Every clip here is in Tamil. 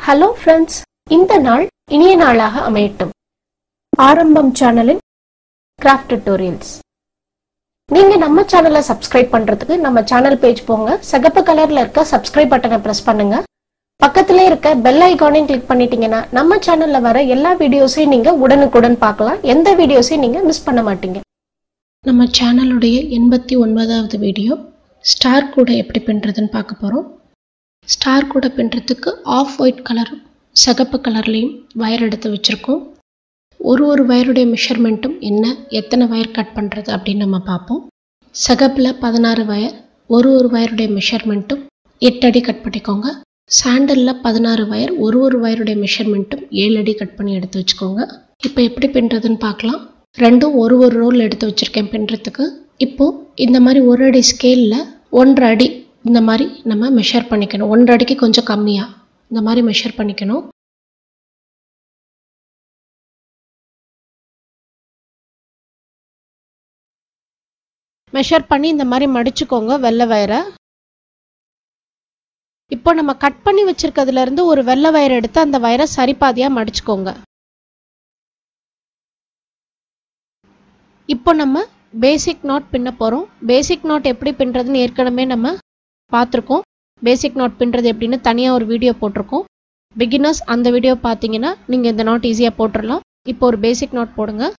Hello friends, இந்த நாள் இனிய நாளாக அமையட்டும். ஆரம்பம் சேனலின் கிராஃப்ட் டியூட்டோரியல்ஸ். நீங்க நம்ம சேனலை சப்ஸ்கிரைப் பண்றதுக்கு நம்ம சேனல் பேஜ் போங்க. சிகப்பு கலர்ல இருக்க சப்ஸ்கிரைப் பட்டனை பிரஸ் பண்ணுங்க. பக்கத்திலே இருக்க பெல் ஐகானையும் கிளிக் பண்ணிட்டீங்கன்னா நம்ம சேனல்ல வர எல்லா வீடியோஸையும் நீங்க உடனுக்குடன் பார்க்கலாம். எந்த வீடியோஸையும் நீங்க மிஸ் பண்ண மாட்டீங்க. நம்ம சேனலுடைய 89வது வீடியோ ஸ்டார் கூட எப்படி பின்றதுன்னு பார்க்க போறோம். ஸ்டார் கூட பின்றதுக்கு ஆஃப் ஒயிட் கலரும் சிகப்பு கலர்லையும் வயர் எடுத்து வச்சிருக்கோம். ஒரு வயருடைய மெஷர்மெண்ட்டும் என்ன, எத்தனை வயர் கட் பண்ணுறது அப்படின்னு நம்ம பார்ப்போம். சிகப்பில் 16 வயர், ஒரு வயருடைய மெஷர்மெண்ட்டும் 8 அடி கட் பண்ணிக்கோங்க. சாண்டலில் 16 வயர், ஒரு வயருடைய மெஷர்மெண்ட்டும் 7 அடி கட் பண்ணி எடுத்து வச்சுக்கோங்க. இப்போ எப்படி பின்றதுன்னு பார்க்கலாம். ரெண்டும் ஒரு ரோல் எடுத்து வச்சுருக்கேன் பின்றதுக்கு. இப்போது இந்த மாதிரி ஒரு அடி ஸ்கேலில் 1.5 அடி இந்த மாதிரி நம்ம மெஷர் பண்ணிக்கணும். 1.5 அடிக்கு கொஞ்சம் கம்மியாக இந்த மாதிரி மெஷர் பண்ணிக்கணும். மெஷர் பண்ணி இந்த மாதிரி மடிச்சுக்கோங்க வெள்ளை வயரை. இப்போ நம்ம கட் பண்ணி வச்சிருக்கிறதுல இருந்து ஒரு வெள்ளை வயர் எடுத்து அந்த வயரை சரிபாதியா மடிச்சுக்கோங்க. இப்போ நம்ம பேசிக் நாட் பின்ன போறோம். பேசிக் நாட் எப்படி பின்றதுன்னு ஏற்கனவே நம்ம பார்த்துருக்கோம். பேசிக் நாட் பின்றது எப்படின்னு தனியாக ஒரு வீடியோ போட்டிருக்கோம். பிகினர்ஸ் அந்த வீடியோ பார்த்தீங்கன்னா நீங்கள் இந்த நாட் ஈஸியாக போட்டுடலாம். இப்போ ஒரு பேசிக் நாட் போடுங்க.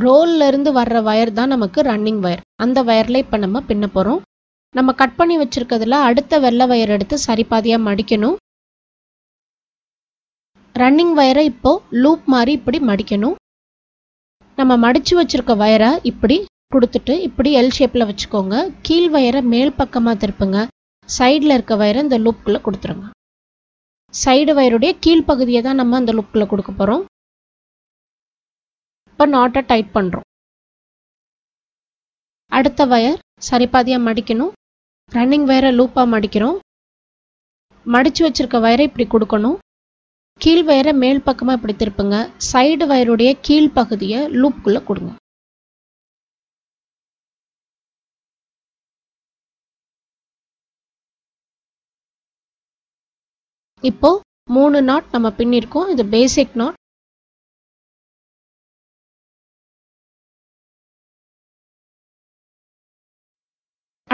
ரோல்ல இருந்து வர்ற வயர் தான் நமக்கு ரன்னிங் வயர். அந்த வயர்ல இப்ப நம்ம பின்ன போறோம். நம்ம கட் பண்ணி வச்சிருக்கிறதுல அடுத்த வெள்ளை வயர் எடுத்து சரிபாதியா மடிக்கணும். ரன்னிங் வயரை இப்போ லூப் மாதிரி இப்படி மடிக்கணும். நம்ம மடிச்சு வச்சிருக்க வயரை இப்படி கொடுத்துட்டு இப்படி எல் ஷேப்ல வச்சுக்கோங்க. கீழ் வயரை மேல் பக்கமா திருப்புங்க. சைட்ல இருக்க வயரை இந்த லூப்குள்ள கொடுத்துருங்க. சைடு வயருடைய கீழ் பகுதியை தான் நம்ம அந்த லூப்குள்ள கொடுக்க போறோம். இப்போ நாட்டை டைட் பண்ணுறோம். அடுத்த வயர் சரிபாதியாக மடிக்கணும். ரன்னிங் வயரை லூப்பாக மடிக்கிறோம். மடித்து வச்சிருக்க வயரை இப்படி கொடுக்கணும். கீழ் வயரை மேல் பக்கமாக இப்படி திருப்புங்க. சைடு வயருடைய கீழ் பகுதியை லூப்புக்குள்ளே கொடுங்க. இப்போ 3 நாட் நம்ம பின்னிருக்கோம். இது பேசிக் நாட்.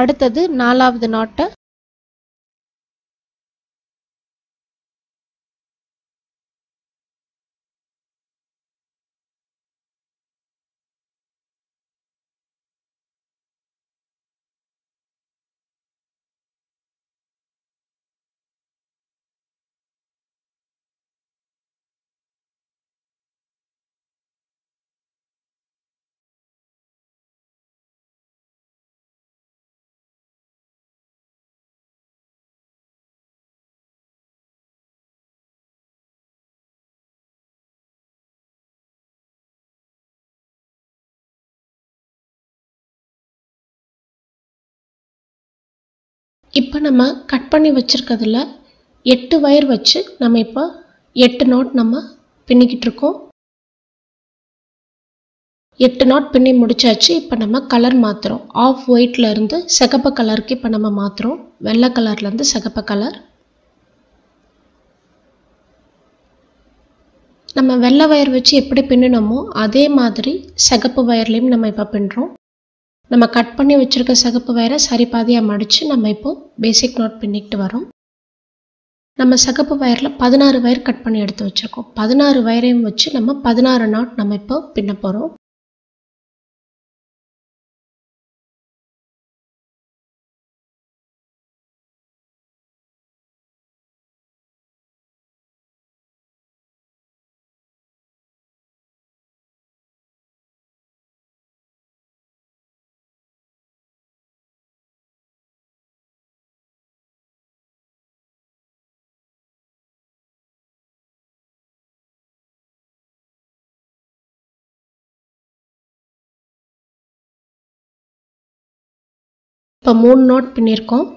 அடுத்தது 4வது நாட்டை இப்போ நம்ம கட் பண்ணி வச்சிருக்கிறதுல 8 வயர் வச்சு நம்ம இப்போ 8 நாட் நம்ம பின்னிக்கிட்டு இருக்கோம். 8 நாட் பின்னி முடிச்சாச்சு. இப்போ நம்ம கலர் மாற்றுறோம். ஆஃப் ஒயிட்ல இருந்து சிகப்பு கலருக்கு இப்போ நம்ம மாற்றுறோம். வெள்ளை கலர்ல இருந்து சிகப்பு கலர். நம்ம வெள்ளை வயர் வச்சு எப்படி பின்னணுமோ அதே மாதிரி சிகப்பு வயர்லையும் நம்ம இப்போ பின்னுறோம். நம்ம கட் பண்ணி வச்சிருக்க சிகப்பு வயரை சரிபாதியாக மடித்து நம்ம இப்போ பேசிக் நாட் பின்னிக்கிட்டு வரோம். நம்ம சிகப்பு வயரில் 16 வயர் கட் பண்ணி எடுத்து வச்சுருக்கோம். 16 வயரையும் வச்சு நம்ம 16 நாட் நம்ம இப்போ பின்ன போகிறோம். இப்போ 3 நாட் பின்னிருக்கோம்.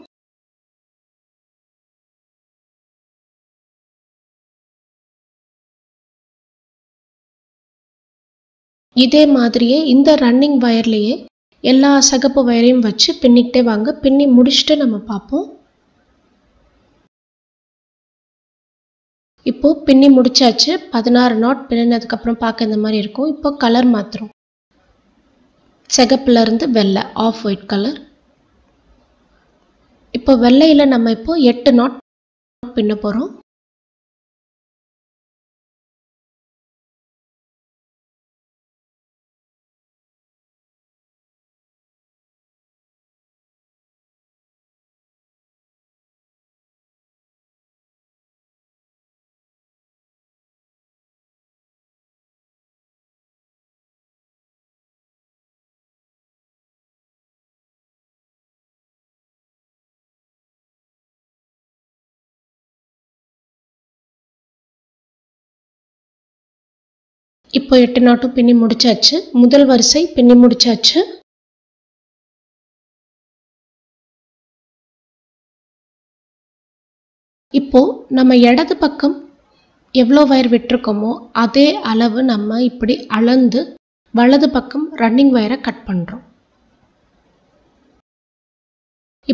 இதே மாதிரியே இந்த ரன்னிங் வயர்லயே எல்லா சகப்பு வயரையும் வச்சு பின்னிக்கிட்டே வாங்க. பின்னி முடிச்சுட்டு நம்ம பார்ப்போம். இப்போ பின்னி முடிச்சாச்சு. 16 நாட் பின்னினதுக்கு அப்புறம் பார்க்க இந்த மாதிரி இருக்கும். இப்போ கலர் மாத்துறோம். சிகப்புல இருந்து வெள்ளை, ஆஃப் ஒயிட் கலர். இப்போ வெள்ளையில நம்ம இப்போ 8 நாட் பின்ன போறோம். இப்போ 8 நாட்டும் பின்னி முடிச்சாச்சு. முதல் வரிசை பின்னி முடிச்சாச்சு. இப்போ நம்ம இடது பக்கம் எவ்வளோ வயர் விட்டுருக்கோமோ அதே அளவு நம்ம இப்படி அளந்து வலது பக்கம் ரன்னிங் வயரை கட் பண்ணுறோம்.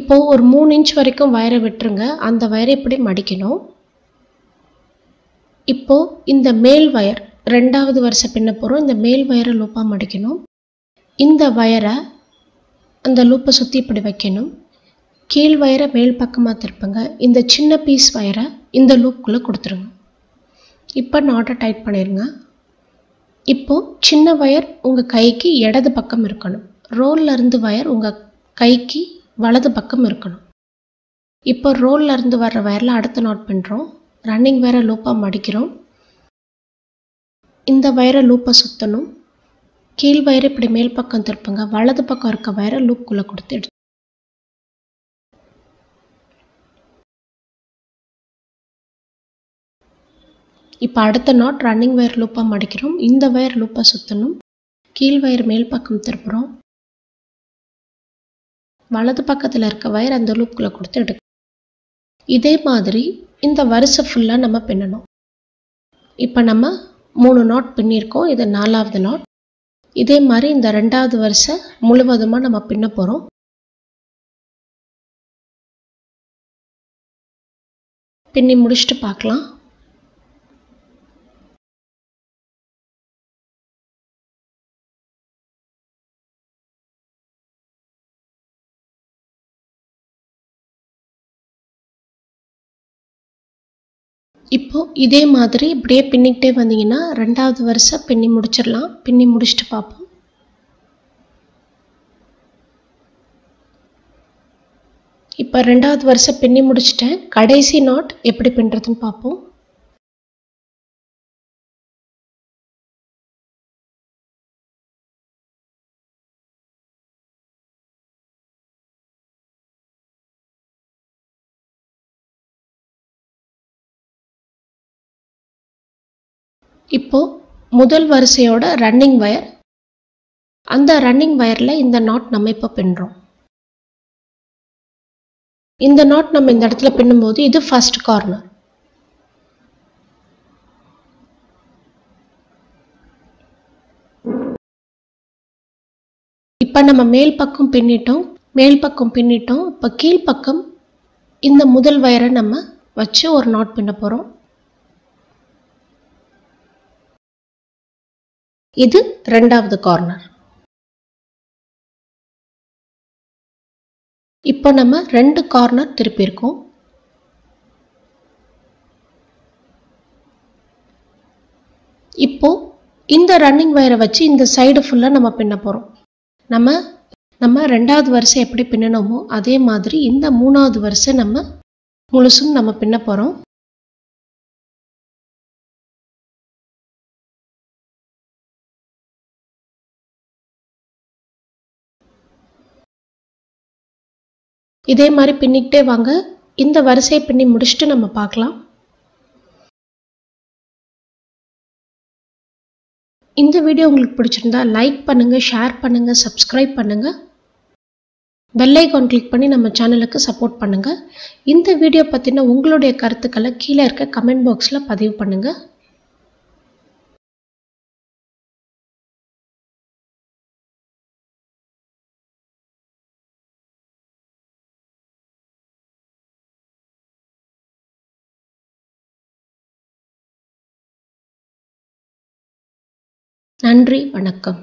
இப்போ ஒரு 3 இன்ச் வரைக்கும் வயரை விட்டுருங்க. அந்த வயரை இப்படி மடிக்கணும். இப்போ இந்த மேல் வயர் ரெண்டாவது வரிசை பின்ன போகிறோம். இந்த மேல் வயரை லூப்பாக மடிக்கணும். இந்த வயரை அந்த லூப்பை சுற்றி இப்படி வைக்கணும். கீழ் வயரை மேல் பக்கமாக திருப்புங்க. இந்த சின்ன பீஸ் வயரை இந்த லூப்புக்குள்ளே கொடுத்துருங்க. இப்போ நாட்டை டைட் பண்ணிடுங்க. இப்போ சின்ன வயர் உங்கள் கைக்கு இடது பக்கம் இருக்கணும். ரோல்ல இருந்து வயர் உங்கள் கைக்கு வலது பக்கம் இருக்கணும். இப்போ ரோல்ல இருந்து வர்ற வயரில் அடுத்த நாட் பண்ணுறோம். ரன்னிங் வயரை லூப்பாக மடிக்கிறோம். இந்த வயரை லூப்பை சுற்றணும். கீழ் வயரை இப்படி மேல் பக்கம் திருப்புங்க. வலது பக்கம் இருக்க வயரை லூப்புக்குள்ளே கொடுத்து எடுத்து இப்போ அடுத்த நாட் ரன்னிங் வயர் லூப்பாக மடிக்கிறோம். இந்த வயர் லூப்பை சுற்றணும். கீழ் வயர் மேல் பக்கம் திருப்புறோம். வலது பக்கத்தில் இருக்க வயர் அந்த லூப்புக்குள்ளே கொடுத்து எடுக்கணும். இதே மாதிரி இந்த வரிசை ஃபுல்லாக நம்ம பின்னணும். இப்போ நம்ம 3 நாட் பின்னிருக்கோம். இது 4வது நாட். இதே மாதிரி இந்த 2வது வரிசை முழுவதுமாக நம்ம பின்ன போகிறோம். பின்னி முடிச்சுட்டு பார்க்கலாம். இப்போ இதே மாதிரி இப்படியே பின்னிக்கிட்டே வந்தீங்கன்னா 2வது வரிசை பின்னி முடிச்சிடலாம். பின்னி முடிச்சுட்டு பார்ப்போம். இப்போ 2வது வரிசை பின்னி முடிச்சிட்டேன். கடைசி நாட் எப்படி பின்னுறதுன்னு பார்ப்போம். இப்போ முதல் வரிசையோட ரன்னிங் வயர், அந்த ரன்னிங் வயர்ல இந்த நாட் நம்ம இப்போ பின்னுறோம். இந்த நாட் நம்ம இந்த இடத்துல பின்னும்போது இது ஃபர்ஸ்ட் கார்னர். இப்போ நம்ம மேல் பக்கம் பின்னிட்டோம். இப்போ கீழ் பக்கம் இந்த முதல் வயரை நம்ம வச்சு ஒரு நாட் பின்ன போறோம். இது 2வது கார்னர். இப்போ நம்ம 2 கார்னர் திருப்பி இருக்கோம். இப்போ இந்த ரன்னிங் வயரை வச்சு இந்த சைடு ஃபுல்லா நம்ம பின்ன போறோம். நம்ம 2வது வரிசை எப்படி பின்னணுமோ அதே மாதிரி இந்த 3வது வரிசை நம்ம முழுசும் நம்ம பின்ன போறோம். இதே மாதிரி பின்னிக்கிட்டே வாங்க. இந்த வரிசையை பின்னி முடிச்சுட்டு நம்ம பார்க்கலாம். இந்த வீடியோ உங்களுக்கு பிடிச்சிருந்தா லைக் பண்ணுங்க, ஷேர் பண்ணுங்க, சப்ஸ்கிரைப் பண்ணுங்க. பெல் ஐகான் கிளிக் பண்ணி நம்ம சேனலுக்கு சப்போர்ட் பண்ணுங்க. இந்த வீடியோ பத்தின உங்களுடைய கருத்துக்களை கீழே இருக்க கமெண்ட் பாக்ஸ்ல பதிவு பண்ணுங்க. நன்றி, வணக்கம்.